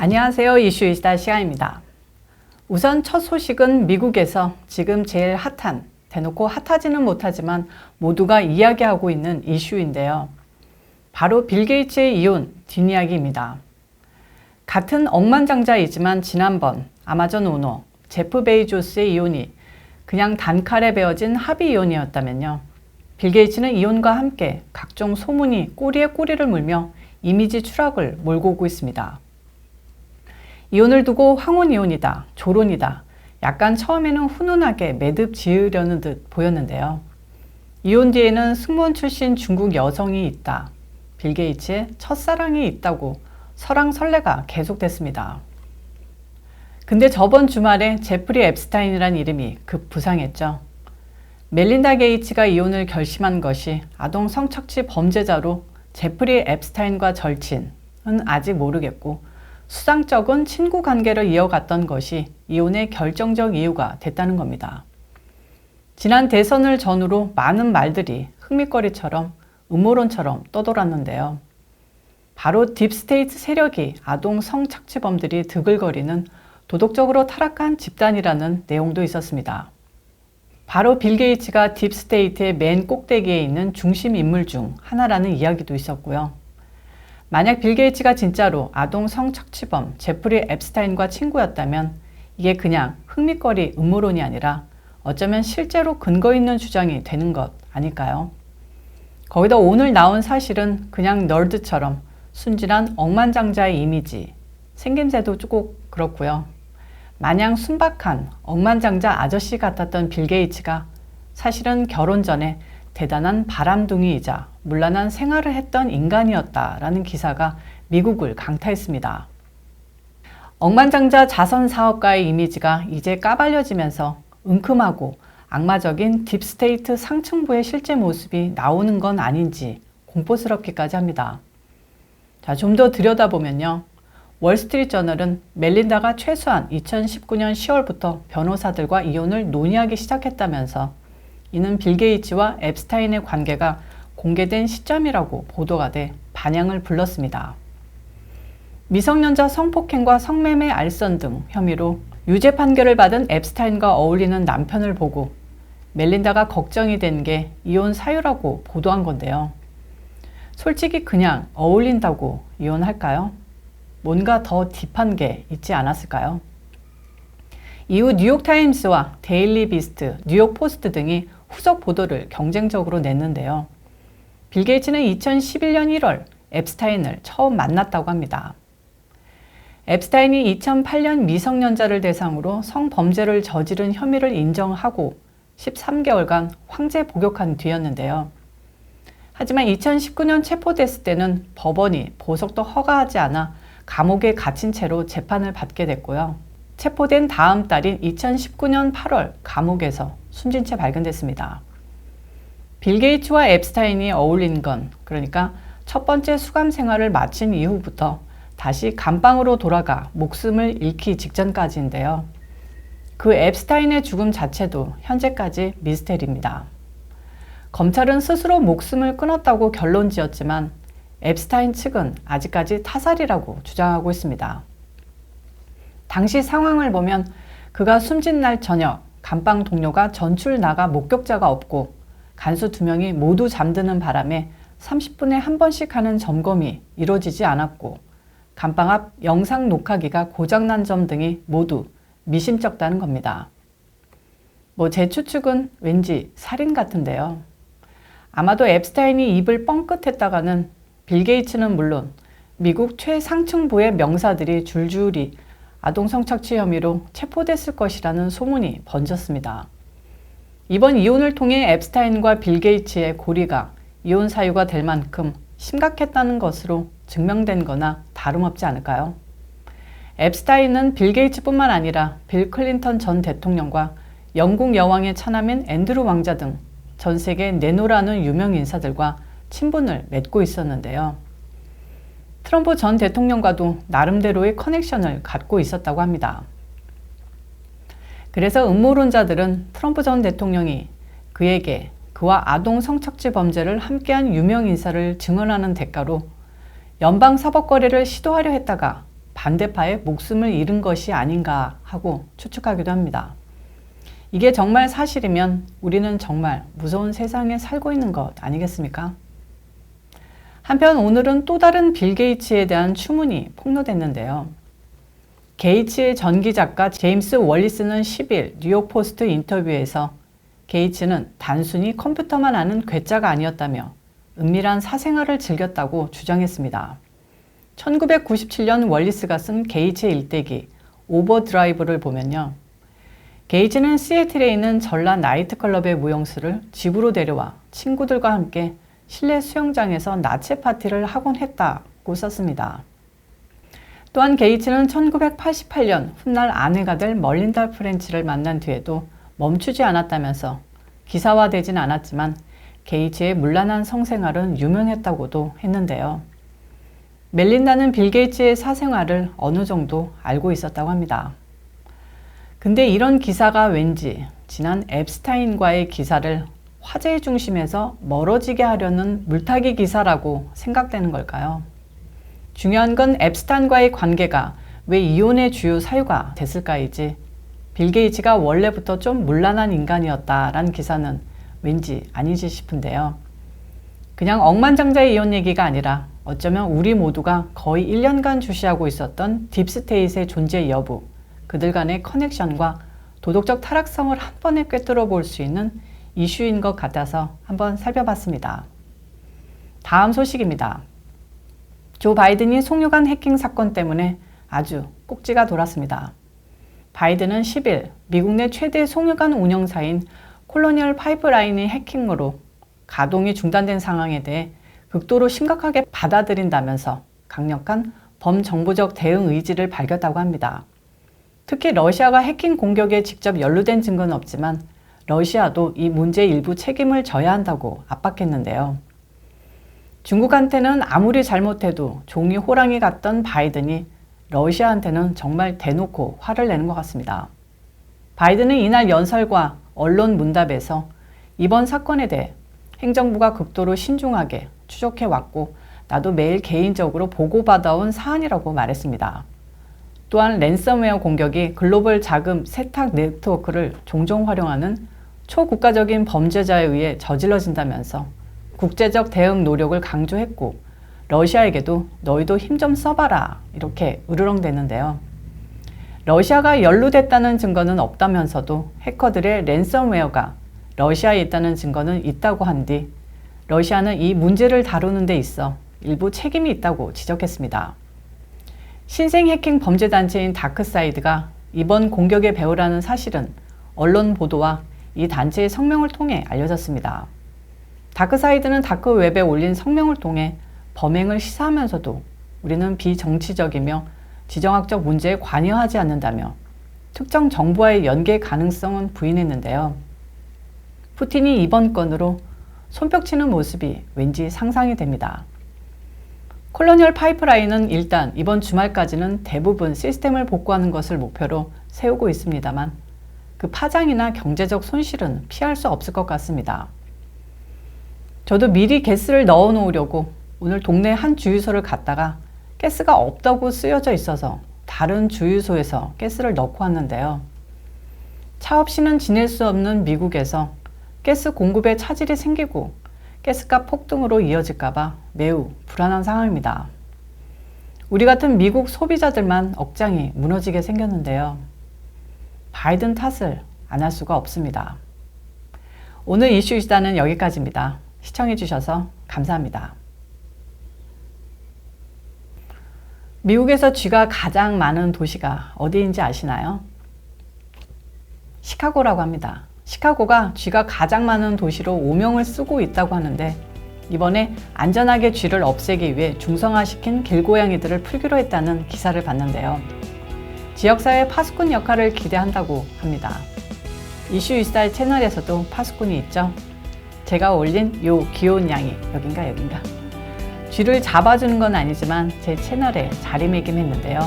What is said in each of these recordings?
안녕하세요. 이슈이스타 시간입니다. 우선 첫 소식은 미국에서 지금 제일 핫한, 대놓고 핫하지는 못하지만 모두가 이야기하고 있는 이슈인데요. 바로 빌 게이츠의 이혼 뒷이야기입니다. 같은 억만장자이지만 지난번 아마존 오너 제프 베이조스의 이혼이 그냥 단칼에 베어진 합의 이혼이었다면요. 빌 게이츠는 이혼과 함께 각종 소문이 꼬리에 꼬리를 물며 이미지 추락을 몰고 오고 있습니다. 이혼을 두고 황혼 이혼이다, 조론이다. 약간 처음에는 훈훈하게 매듭 지으려는 듯 보였는데요. 이혼 뒤에는 승무원 출신 중국 여성이 있다. 빌 게이츠의 첫사랑이 있다고 설왕설래가 계속됐습니다. 근데 저번 주말에 제프리 앱스타인이란 이름이 급 부상했죠. 멜린다 게이츠가 이혼을 결심한 것이 아동 성착취 범죄자로 제프리 앱스타인과 절친은 아직 모르겠고 수상쩍은 친구 관계를 이어갔던 것이 이혼의 결정적 이유가 됐다는 겁니다. 지난 대선을 전후로 많은 말들이 흥미거리처럼 음모론처럼 떠돌았는데요. 바로 딥스테이트 세력이 아동 성착취범들이 드글거리는 도덕적으로 타락한 집단이라는 내용도 있었습니다. 바로 빌 게이츠가 딥스테이트의 맨 꼭대기에 있는 중심 인물 중 하나라는 이야기도 있었고요. 만약 빌 게이츠가 진짜로 아동 성착취범 제프리 앱스타인과 친구였다면 이게 그냥 흥미거리 음모론이 아니라 어쩌면 실제로 근거 있는 주장이 되는 것 아닐까요? 거기다 오늘 나온 사실은 그냥 널드처럼 순진한 억만장자의 이미지, 생김새도 꼭 그렇고요. 마냥 순박한 억만장자 아저씨 같았던 빌 게이츠가 사실은 결혼 전에 대단한 바람둥이이자 문란한 생활을 했던 인간이었다라는 기사가 미국을 강타했습니다. 억만장자 자선사업가의 이미지가 이제 까발려지면서 은큼하고 악마적인 딥스테이트 상층부의 실제 모습이 나오는 건 아닌지 공포스럽기까지 합니다. 자, 좀 더 들여다보면요. 월스트리트저널은 멜린다가 최소한 2019년 10월부터 변호사들과 이혼을 논의하기 시작했다면서 이는 빌 게이츠와 앱스타인의 관계가 공개된 시점이라고 보도가 돼 반향을 불렀습니다. 미성년자 성폭행과 성매매 알선 등 혐의로 유죄 판결을 받은 앱스타인과 어울리는 남편을 보고 멜린다가 걱정이 된 게 이혼 사유라고 보도한 건데요. 솔직히 그냥 어울린다고 이혼할까요? 뭔가 더 딥한 게 있지 않았을까요? 이후 뉴욕타임스와 데일리 비스트, 뉴욕 포스트 등이 후속 보도를 경쟁적으로 냈는데요. 빌 게이츠는 2011년 1월 앱스타인을 처음 만났다고 합니다. 앱스타인이 2008년 미성년자를 대상으로 성범죄를 저지른 혐의를 인정하고 13개월간 황제 복역한 뒤였는데요. 하지만 2019년 체포됐을 때는 법원이 보석도 허가하지 않아 감옥에 갇힌 채로 재판을 받게 됐고요. 체포된 다음 달인 2019년 8월 감옥에서 숨진 채 발견됐습니다. 빌 게이츠와 앱스타인이 어울린 건 그러니까 첫 번째 수감 생활을 마친 이후부터 다시 감방으로 돌아가 목숨을 잃기 직전까지인데요. 그 앱스타인의 죽음 자체도 현재까지 미스테리입니다. 검찰은 스스로 목숨을 끊었다고 결론 지었지만 앱스타인 측은 아직까지 타살이라고 주장하고 있습니다. 당시 상황을 보면 그가 숨진 날 저녁 감방 동료가 전출 나가 목격자가 없고 간수 2명이 모두 잠드는 바람에 30분에 한 번씩 하는 점검이 이루어지지 않았고 감방 앞 영상 녹화기가 고장난 점 등이 모두 미심쩍다는 겁니다. 제 추측은 왠지 살인 같은데요. 아마도 앱스타인이 입을 뻥끗했다가는 빌 게이츠는 물론 미국 최상층부의 명사들이 줄줄이 아동 성착취 혐의로 체포됐을 것이라는 소문이 번졌습니다. 이번 이혼을 통해 앱스타인과 빌 게이츠의 고리가 이혼 사유가 될 만큼 심각했다는 것으로 증명된 거나 다름없지 않을까요? 앱스타인은 빌 게이츠뿐만 아니라 빌 클린턴 전 대통령과 영국 여왕의 차남인 앤드루 왕자 등 전 세계 내노라는 유명 인사들과 친분을 맺고 있었는데요. 트럼프 전 대통령과도 나름대로의 커넥션을 갖고 있었다고 합니다. 그래서 음모론자들은 트럼프 전 대통령이 그에게 그와 아동 성착취 범죄를 함께한 유명 인사를 증언하는 대가로 연방사법거래를 시도하려 했다가 반대파에 목숨을 잃은 것이 아닌가 하고 추측하기도 합니다. 이게 정말 사실이면 우리는 정말 무서운 세상에 살고 있는 것 아니겠습니까? 한편 오늘은 또 다른 빌 게이츠에 대한 추문이 폭로됐는데요. 게이츠의 전기 작가 제임스 월리스는 10일 뉴욕 포스트 인터뷰에서 게이츠는 단순히 컴퓨터만 아는 괴짜가 아니었다며 은밀한 사생활을 즐겼다고 주장했습니다. 1997년 월리스가 쓴 게이츠의 일대기 오버드라이브를 보면요. 게이츠는 시애틀에 있는 전라 나이트클럽의 무용수를 집으로 데려와 친구들과 함께 실내 수영장에서 나체 파티를 하곤 했다고 썼습니다. 또한 게이츠는 1988년 훗날 아내가 될 멀린다 프렌치를 만난 뒤에도 멈추지 않았다면서 기사화되진 않았지만 게이츠의 문란한 성생활은 유명했다고도 했는데요. 멜린다는 빌 게이츠의 사생활을 어느 정도 알고 있었다고 합니다. 근데 이런 기사가 왠지 지난 앱스타인과의 기사를 화제의 중심에서 멀어지게 하려는 물타기 기사라고 생각되는 걸까요? 중요한 건 앱스타인과의 관계가 왜 이혼의 주요 사유가 됐을까이지 빌 게이츠가 원래부터 좀 문란한 인간이었다라는 기사는 왠지 아니지 싶은데요. 그냥 억만장자의 이혼 얘기가 아니라 어쩌면 우리 모두가 거의 1년간 주시하고 있었던 딥스테이트의 존재 여부, 그들 간의 커넥션과 도덕적 타락성을 한 번에 꿰뚫어 볼 수 있는 이슈인 것 같아서 한번 살펴봤습니다. 다음 소식입니다. 조 바이든이 송유관 해킹 사건 때문에 아주 꼭지가 돌았습니다. 바이든은 10일 미국 내 최대 송유관 운영사인 콜로니얼 파이프라인의 해킹으로 가동이 중단된 상황에 대해 극도로 심각하게 받아들인다면서 강력한 범정부적 대응 의지를 밝혔다고 합니다. 특히 러시아가 해킹 공격에 직접 연루된 증거는 없지만 러시아도 이 문제의 일부 책임을 져야 한다고 압박했는데요. 중국한테는 아무리 잘못해도 종이 호랑이 같던 바이든이 러시아한테는 정말 대놓고 화를 내는 것 같습니다. 바이든은 이날 연설과 언론 문답에서 이번 사건에 대해 행정부가 극도로 신중하게 추적해왔고 나도 매일 개인적으로 보고받아온 사안이라고 말했습니다. 또한 랜섬웨어 공격이 글로벌 자금 세탁 네트워크를 종종 활용하는 초국가적인 범죄자에 의해 저질러진다면서 국제적 대응 노력을 강조했고 러시아에게도 너희도 힘 좀 써봐라 이렇게 으르렁댔는데요. 러시아가 연루됐다는 증거는 없다면서도 해커들의 랜섬웨어가 러시아에 있다는 증거는 있다고 한 뒤 러시아는 이 문제를 다루는 데 있어 일부 책임이 있다고 지적했습니다. 신생 해킹 범죄 단체인 다크사이드가 이번 공격의 배후라는 사실은 언론 보도와 이 단체의 성명을 통해 알려졌습니다. 다크사이드는 다크웹에 올린 성명을 통해 범행을 시사하면서도 우리는 비정치적이며 지정학적 문제에 관여하지 않는다며 특정 정부와의 연계 가능성은 부인했는데요. 푸틴이 이번 건으로 손뼉치는 모습이 왠지 상상이 됩니다. 콜로니얼 파이프라인은 일단 이번 주말까지는 대부분 시스템을 복구하는 것을 목표로 세우고 있습니다만 그 파장이나 경제적 손실은 피할 수 없을 것 같습니다. 저도 미리 가스를 넣어 놓으려고 오늘 동네 한 주유소를 갔다가 가스가 없다고 쓰여져 있어서 다른 주유소에서 가스를 넣고 왔는데요. 차 없이는 지낼 수 없는 미국에서 가스 공급에 차질이 생기고 가스값 폭등으로 이어질까봐 매우 불안한 상황입니다. 우리 같은 미국 소비자들만 억장이 무너지게 생겼는데요. 바이든 탓을 안 할 수가 없습니다. 오늘 이슈 이슈다는 여기까지입니다. 시청해주셔서 감사합니다. 미국에서 쥐가 가장 많은 도시가 어디인지 아시나요? 시카고라고 합니다. 시카고가 쥐가 가장 많은 도시로 오명을 쓰고 있다고 하는데 이번에 안전하게 쥐를 없애기 위해 중성화시킨 길고양이들을 풀기로 했다는 기사를 봤는데요. 지역사회 파수꾼 역할을 기대한다고 합니다. 이슈 이스타일 채널에서도 파수꾼이 있죠. 제가 올린 요 귀여운 양이 여긴가 쥐를 잡아주는 건 아니지만 제 채널에 자리매김했는데요.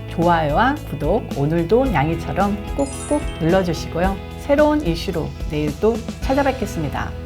좋아요와 구독 오늘도 양이처럼 꾹꾹 눌러주시고요. 새로운 이슈로 내일 또 찾아뵙겠습니다.